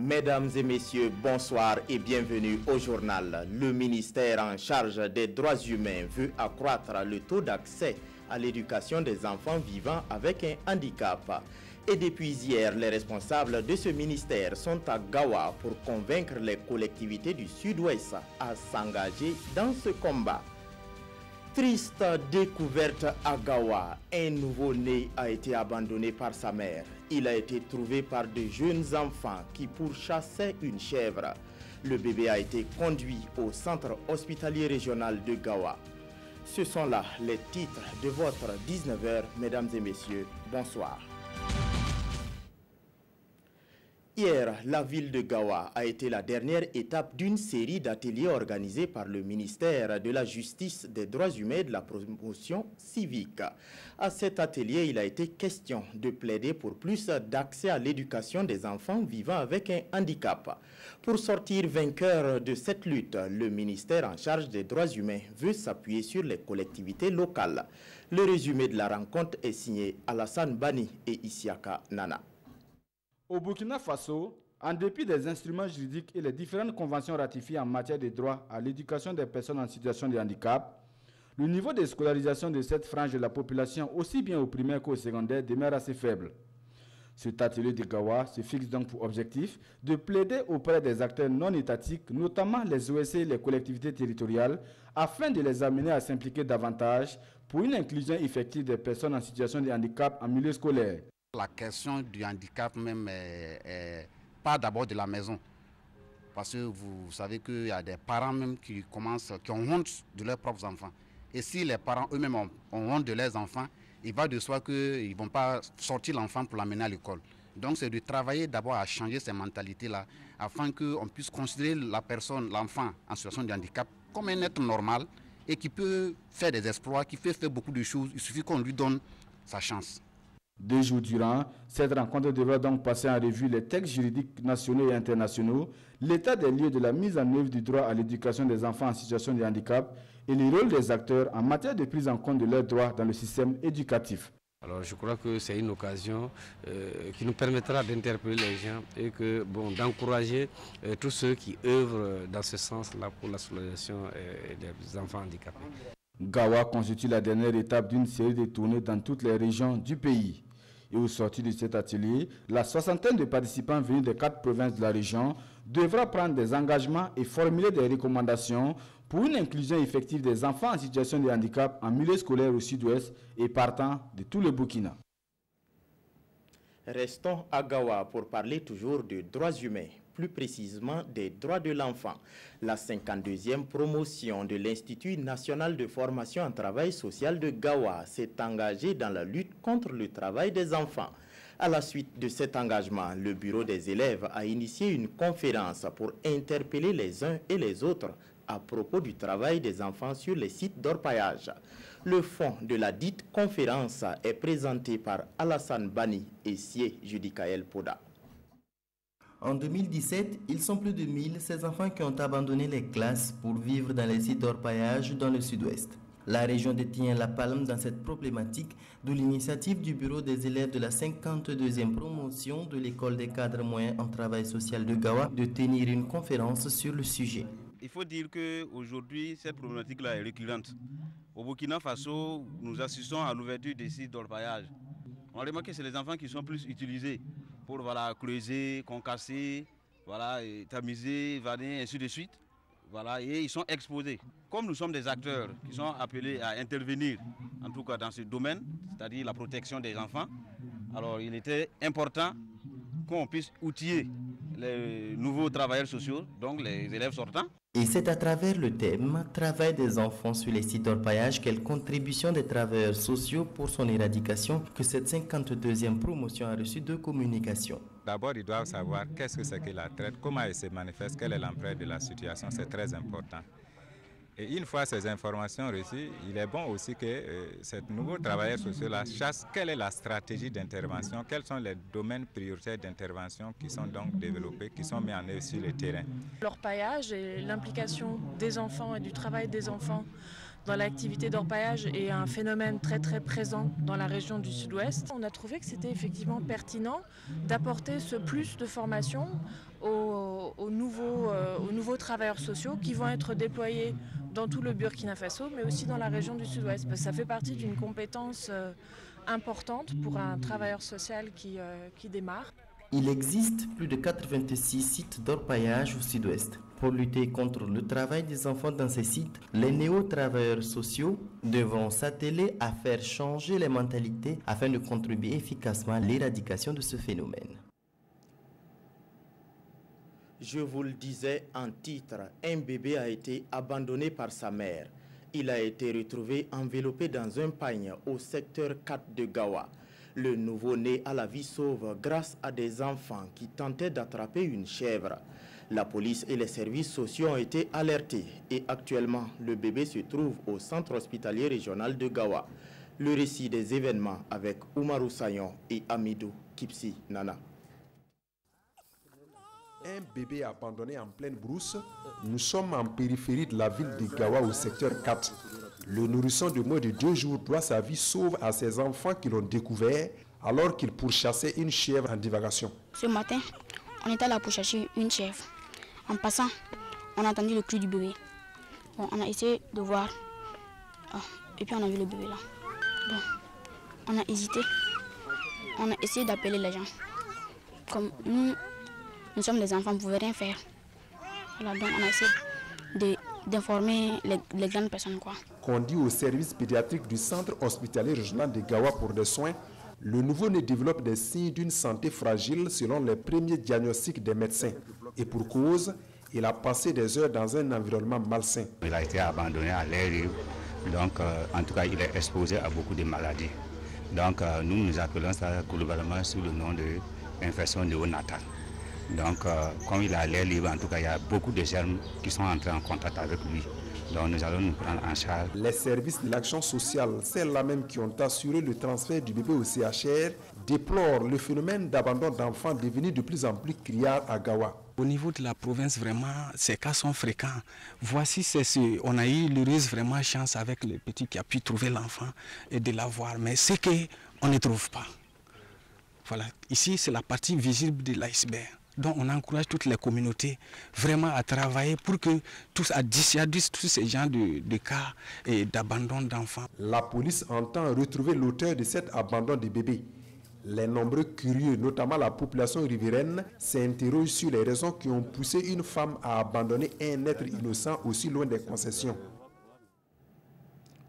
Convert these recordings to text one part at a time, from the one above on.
Mesdames et messieurs, bonsoir et bienvenue au journal. Le ministère en charge des droits humains veut accroître le taux d'accès à l'éducation des enfants vivant avec un handicap. Et depuis hier, les responsables de ce ministère sont à Gawa pour convaincre les collectivités du Sud-Ouest à s'engager dans ce combat. Triste découverte à Gawa, un nouveau-né a été abandonné par sa mère. Il a été trouvé par de jeunes enfants qui pourchassaient une chèvre. Le bébé a été conduit au centre hospitalier régional de Gawa. Ce sont là les titres de votre 19h, mesdames et messieurs. Bonsoir. Hier, la ville de Gawa a été la dernière étape d'une série d'ateliers organisés par le ministère de la Justice, des Droits humains et de la Promotion civique. À cet atelier, il a été question de plaider pour plus d'accès à l'éducation des enfants vivant avec un handicap. Pour sortir vainqueur de cette lutte, le ministère en charge des droits humains veut s'appuyer sur les collectivités locales. Le résumé de la rencontre est signé Alassane Bani et Isiaka Nana. Au Burkina Faso, en dépit des instruments juridiques et les différentes conventions ratifiées en matière de droit à l'éducation des personnes en situation de handicap, le niveau de scolarisation de cette frange de la population, aussi bien au primaire qu'au secondaire, demeure assez faible. Cet atelier de Gawa se fixe donc pour objectif de plaider auprès des acteurs non étatiques, notamment les OSC et les collectivités territoriales, afin de les amener à s'impliquer davantage pour une inclusion effective des personnes en situation de handicap en milieu scolaire. La question du handicap même est pas d'abord de la maison. Parce que vous savez qu'il y a des parents même qui ont honte de leurs propres enfants. Et si les parents eux-mêmes ont honte de leurs enfants, il va de soi qu'ils ne vont pas sortir l'enfant pour l'amener à l'école. Donc c'est de travailler d'abord à changer ces mentalités-là, afin qu'on puisse considérer la personne, l'enfant en situation de handicap, comme un être normal et qui peut faire des exploits, qui peut faire beaucoup de choses. Il suffit qu'on lui donne sa chance. 2 jours durant, cette rencontre devra donc passer en revue les textes juridiques nationaux et internationaux, l'état des lieux de la mise en œuvre du droit à l'éducation des enfants en situation de handicap et le rôle des acteurs en matière de prise en compte de leurs droits dans le système éducatif. Alors je crois que c'est une occasion qui nous permettra d'interpeller les gens et d'encourager tous ceux qui œuvrent dans ce sens-là pour la scolarisation des enfants handicapés. Gawa constitue la dernière étape d'une série de tournées dans toutes les régions du pays. Et au sortir de cet atelier, la soixantaine de participants venus des 4 provinces de la région devra prendre des engagements et formuler des recommandations pour une inclusion effective des enfants en situation de handicap en milieu scolaire au sud-ouest et partant de tout le Burkina. Restons à Gawa pour parler toujours de droits humains, plus précisément des droits de l'enfant. La 52e promotion de l'Institut national de formation en travail social de Gawa s'est engagée dans la lutte contre le travail des enfants. À la suite de cet engagement, le bureau des élèves a initié une conférence pour interpeller les uns et les autres à propos du travail des enfants sur les sites d'orpaillage. Le fond de la dite conférence est présenté par Alassane Bani et Sié Judikael Poda. En 2017, ils sont plus de 1000 ces enfants qui ont abandonné les classes pour vivre dans les sites d'orpaillage dans le sud-ouest. La région détient la palme dans cette problématique, d'où l'initiative du bureau des élèves de la 52e promotion de l'école des cadres moyens en travail social de Gawa de tenir une conférence sur le sujet. Il faut dire qu'aujourd'hui, cette problématique-là est récurrente. Au Burkina Faso, nous assistons à l'ouverture des sites d'orpaillage. On remarque que c'est les enfants qui sont plus utilisés pour creuser, concasser, tamiser, vanner, ainsi de suite. Et ils sont exposés. Comme nous sommes des acteurs qui sont appelés à intervenir, en tout cas dans ce domaine, c'est-à-dire la protection des enfants, alors il était important qu'on puisse outiller les nouveaux travailleurs sociaux, donc les élèves sortants. Et c'est à travers le thème « Travail des enfants sur les sites d'orpaillage, quelle contribution des travailleurs sociaux pour son éradication » que cette 52e promotion a reçu 2 communications. D'abord, ils doivent savoir qu'est-ce que c'est que la traite, comment elle se manifeste, quelle est l'ampleur de la situation, c'est très important. Et une fois ces informations reçues, il est bon aussi que ce nouveau travailleur social-là chasse quelle est la stratégie d'intervention, quels sont les domaines prioritaires d'intervention qui sont donc développés, qui sont mis en œuvre sur le terrain. L'orpaillage et l'implication des enfants et du travail des enfants dans l'activité d'orpaillage est un phénomène très présent dans la région du sud-ouest. On a trouvé que c'était effectivement pertinent d'apporter ce plus de formation aux nouveaux travailleurs sociaux qui vont être déployés dans tout le Burkina Faso, mais aussi dans la région du Sud-Ouest. Parce que ça fait partie d'une compétence importante pour un travailleur social qui démarre. Il existe plus de 86 sites d'orpaillage au Sud-Ouest. Pour lutter contre le travail des enfants dans ces sites, les néo-travailleurs sociaux devront s'atteler à faire changer les mentalités afin de contribuer efficacement à l'éradication de ce phénomène. Je vous le disais en titre, un bébé a été abandonné par sa mère. Il a été retrouvé enveloppé dans un pagne au secteur 4 de Gawa. Le nouveau-né a la vie sauve grâce à des enfants qui tentaient d'attraper une chèvre. La police et les services sociaux ont été alertés et actuellement le bébé se trouve au centre hospitalier régional de Gawa. Le récit des événements avec Oumarou Sayon et Amidou Kipsi Nana. Un bébé abandonné en pleine brousse. Nous sommes en périphérie de la ville de Gawa au secteur 4. Le nourrisson de moins de 2 jours doit sa vie sauve à ses enfants qui l'ont découvert alors qu'il pourchassait une chèvre en divagation. Ce matin, on était là pour chercher une chèvre. En passant, on a entendu le cri du bébé. Bon, on a essayé de voir. Et puis on a vu le bébé là. Bon, on a hésité. On a essayé d'appeler les gens. Comme nous sommes des enfants, on ne pouvait rien faire. Voilà, donc on a essayé d'informer les grandes personnes, quoi. Conduit au service pédiatrique du centre hospitalier régional de Gawa pour des soins, le nouveau-né développe des signes d'une santé fragile selon les premiers diagnostics des médecins. Et pour cause, il a passé des heures dans un environnement malsain. Il a été abandonné à l'air libre, donc en tout cas il est exposé à beaucoup de maladies. Donc nous appelons ça globalement sous le nom d'infection néonatale. Donc, comme il est à l'air libre, en tout cas, il y a beaucoup de germes qui sont entrés en contact avec lui. Donc, nous allons nous prendre en charge. Les services de l'action sociale, celles-là même qui ont assuré le transfert du bébé au CHR, déplorent le phénomène d'abandon d'enfants devenu de plus en plus criard à Gawa. Au niveau de la province, vraiment, ces cas sont fréquents. Voici, on a eu l'heureuse vraiment chance avec le petit qui a pu trouver l'enfant et de l'avoir. Mais c'est qu'on ne trouve pas. Voilà, ici, c'est la partie visible de l'iceberg. Donc on encourage toutes les communautés vraiment à travailler pour que à dissuader tous ces genres de cas et d'abandon d'enfants. La police entend retrouver l'auteur de cet abandon de bébés. Les nombreux curieux, notamment la population riveraine, s'interrogent sur les raisons qui ont poussé une femme à abandonner un être innocent aussi loin des concessions.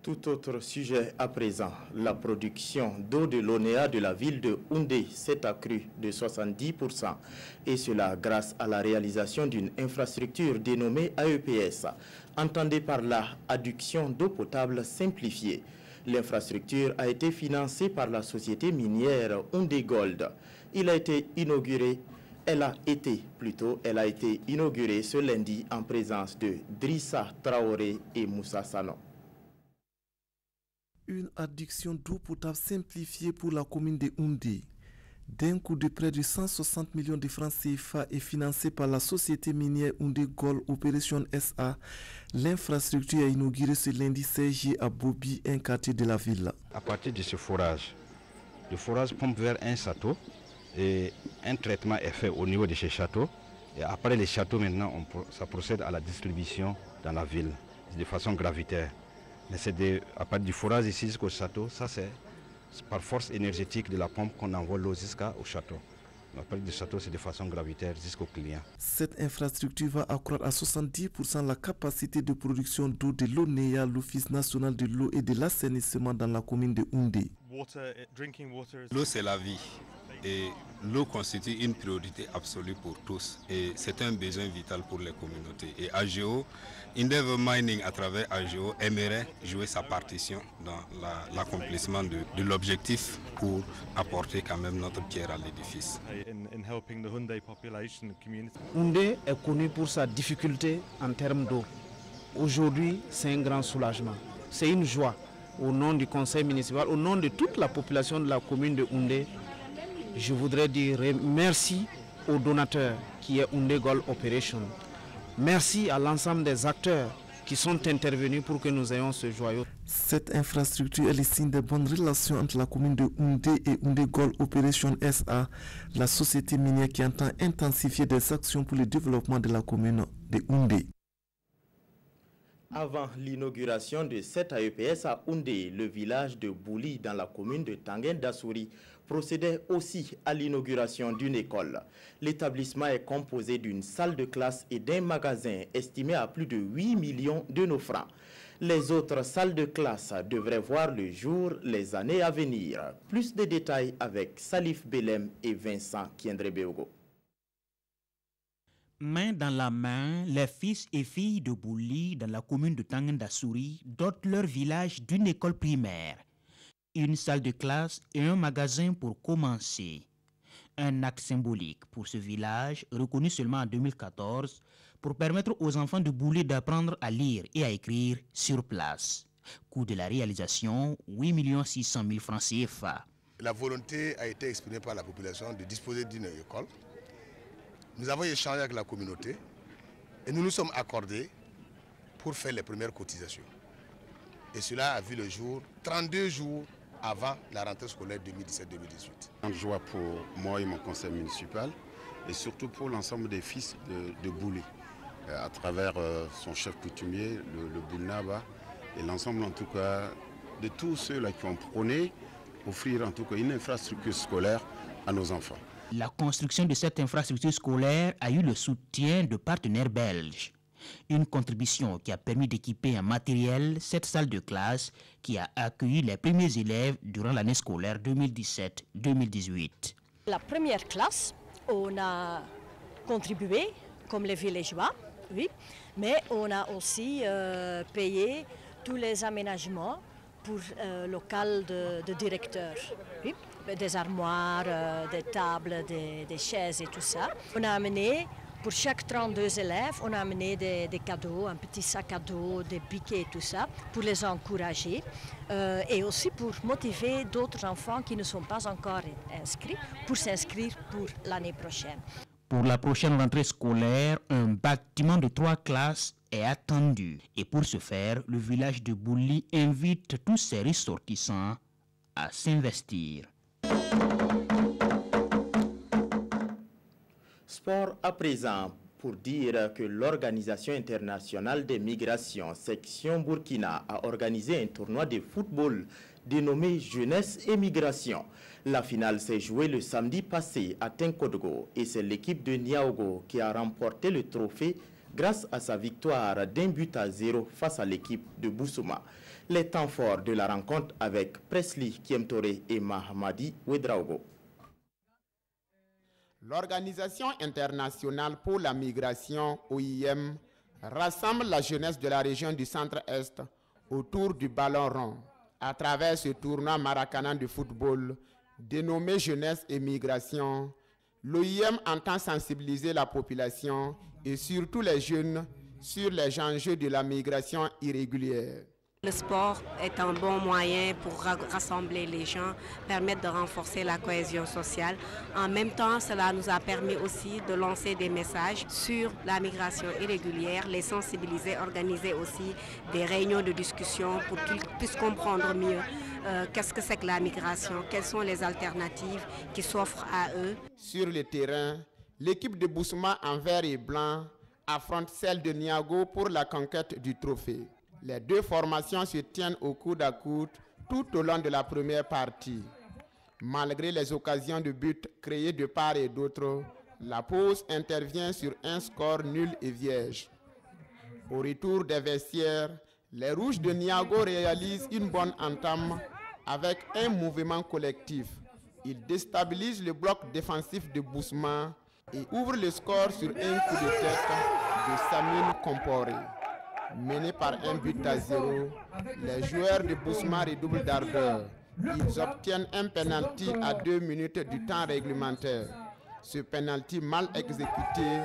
Tout autre sujet à présent, la production d'eau de l'ONEA de la ville de Houndé s'est accrue de 70%, et cela grâce à la réalisation d'une infrastructure dénommée AEPS. Entendez par là adduction d'eau potable simplifiée. L'infrastructure a été financée par la société minière Houndé Gold. Elle a été inaugurée ce lundi en présence de Drissa Traoré et Moussa Sano. Une adduction d'eau potable simplifiée pour la commune de Houndé. D'un coût de près de 160 millions de francs CFA et financé par la société minière Houndé Gold Opération SA, l'infrastructure a inauguré ce lundi 16 juillet à Bobi, un quartier de la ville. À partir de ce forage, le forage pompe vers un château et un traitement est fait au niveau de ce château. Et après les châteaux, maintenant, ça procède à la distribution dans la ville de façon gravitaire. Mais c'est à partir du forage ici jusqu'au château, ça c'est par force énergétique de la pompe qu'on envoie l'eau jusqu'au château. À partir du château, c'est de façon gravitaire jusqu'au client. Cette infrastructure va accroître à 70% la capacité de production d'eau de l'ONEA, l'Office national de l'eau et de l'assainissement dans la commune de Houndé. L'eau, c'est la vie. Et l'eau constitue une priorité absolue pour tous. Et c'est un besoin vital pour les communautés. Et AGO, Endeavour Mining, à travers AGO, aimerait jouer sa partition dans l'accomplissement de l'objectif pour apporter quand même notre pierre à l'édifice. Houndé est connu pour sa difficulté en termes d'eau. Aujourd'hui, c'est un grand soulagement. C'est une joie. Au nom du conseil municipal, au nom de toute la population de la commune de Houndé, je voudrais dire merci aux donateurs qui est Houndé Gold Operation. Merci à l'ensemble des acteurs qui sont intervenus pour que nous ayons ce joyau. Cette infrastructure est le signe des bonnes relations entre la commune de Houndé et Houndé Gold Operation SA, la société minière qui entend intensifier des actions pour le développement de la commune de Houndé. Avant l'inauguration de cette AEPS à Houndé, le village de Bouli dans la commune de Tanguène d'Assouri procédait aussi à l'inauguration d'une école. L'établissement est composé d'une salle de classe et d'un magasin estimé à plus de 8 millions de nos francs. Les autres salles de classe devraient voir le jour les années à venir. Plus de détails avec Salif Belem et Vincent Kiendrebeogo. Main dans la main, les fils et filles de Bouli dans la commune de Tanguène d'Assouri dotent leur village d'une école primaire, une salle de classe et un magasin pour commencer. Un acte symbolique pour ce village, reconnu seulement en 2014, pour permettre aux enfants de Bouli d'apprendre à lire et à écrire sur place. Coût de la réalisation, 8 600 000 francs CFA. La volonté a été exprimée par la population de disposer d'une école. Nous avons échangé avec la communauté et nous nous sommes accordés pour faire les premières cotisations. Et cela a vu le jour 32 jours avant la rentrée scolaire 2017-2018. Une joie pour moi et mon conseil municipal et surtout pour l'ensemble des fils de Bouli, à travers son chef coutumier, le Boulnaba, et l'ensemble en tout cas de tous ceux-là qui ont prôné offrir en tout cas une infrastructure scolaire à nos enfants. La construction de cette infrastructure scolaire a eu le soutien de partenaires belges. Une contribution qui a permis d'équiper en matériel cette salle de classe qui a accueilli les premiers élèves durant l'année scolaire 2017-2018. La première classe, on a contribué comme les villageois, oui, mais on a aussi payé tous les aménagements pour le local de directeur. Oui. Des armoires, des tables, des chaises et tout ça. On a amené, pour chaque 32 élèves, on a amené des cadeaux, un petit sac à dos, des piquets et tout ça, pour les encourager et aussi pour motiver d'autres enfants qui ne sont pas encore inscrits, pour s'inscrire pour l'année prochaine. Pour la prochaine rentrée scolaire, un bâtiment de 3 classes est attendu. Et pour ce faire, le village de Bouli invite tous ses ressortissants à s'investir. Sport à présent, pour dire que l'Organisation internationale des migrations, section Burkina, a organisé un tournoi de football dénommé Jeunesse et Migration. La finale s'est jouée le samedi passé à Tinkodgo et c'est l'équipe de Niaogo qui a remporté le trophée grâce à sa victoire d'1-0 face à l'équipe de Boussouma. Les temps forts de la rencontre avec Presley Kiemtore et Mahamadi Ouedraogo. L'Organisation internationale pour la migration, OIM, rassemble la jeunesse de la région du Centre-Est autour du ballon rond. À travers ce tournoi maracanant de football dénommé Jeunesse et Migration, l'OIM entend sensibiliser la population et surtout les jeunes sur les enjeux de la migration irrégulière. Le sport est un bon moyen pour rassembler les gens, permettre de renforcer la cohésion sociale. En même temps, cela nous a permis aussi de lancer des messages sur la migration irrégulière, les sensibiliser, organiser aussi des réunions de discussion pour qu'ils puissent comprendre mieux qu'est-ce que c'est que la migration, quelles sont les alternatives qui s'offrent à eux. Sur le terrain, l'équipe de Boussouma en vert et blanc affronte celle de Niago pour la conquête du trophée. Les deux formations se tiennent au coude à coude tout au long de la première partie. Malgré les occasions de but créées de part et d'autre, la pause intervient sur un score nul et vierge. Au retour des vestiaires, les Rouges de Niago réalisent une bonne entame avec un mouvement collectif. Ils déstabilisent le bloc défensif de Boussouma et ouvrent le score sur un coup de tête de Samine Comporé. Mené par 1-0, les joueurs de Boussouma redoublent d'ardeur. Ils obtiennent un penalty à 2 minutes du temps réglementaire. Ce penalty mal exécuté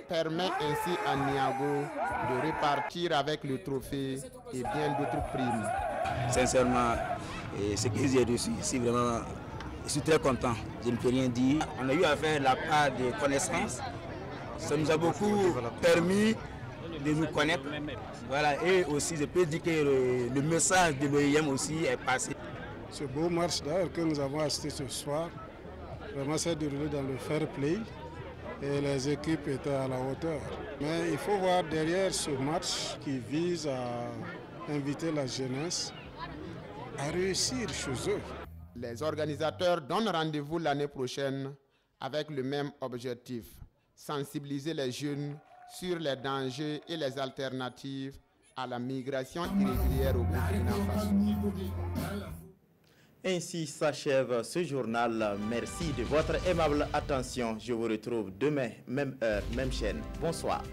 permet ainsi à Niago de repartir avec le trophée et bien d'autres primes. Sincèrement, ce que j'ai reçu ici, vraiment, je suis très content. Je ne peux rien dire. On a eu à faire la part de connaissances. Ça nous a beaucoup permis de nous connaître. Voilà, et aussi je peux dire que le message de l'OIM aussi est passé. Ce beau match d'ailleurs que nous avons assisté ce soir, vraiment s'est déroulé dans le fair play et les équipes étaient à la hauteur. Mais il faut voir derrière ce match qui vise à inviter la jeunesse à réussir chez eux. Les organisateurs donnent rendez-vous l'année prochaine avec le même objectif, sensibiliser les jeunes sur les dangers et les alternatives à la migration irrégulière au Burkina Faso. Ainsi s'achève ce journal. Merci de votre aimable attention. Je vous retrouve demain, même heure, même chaîne. Bonsoir.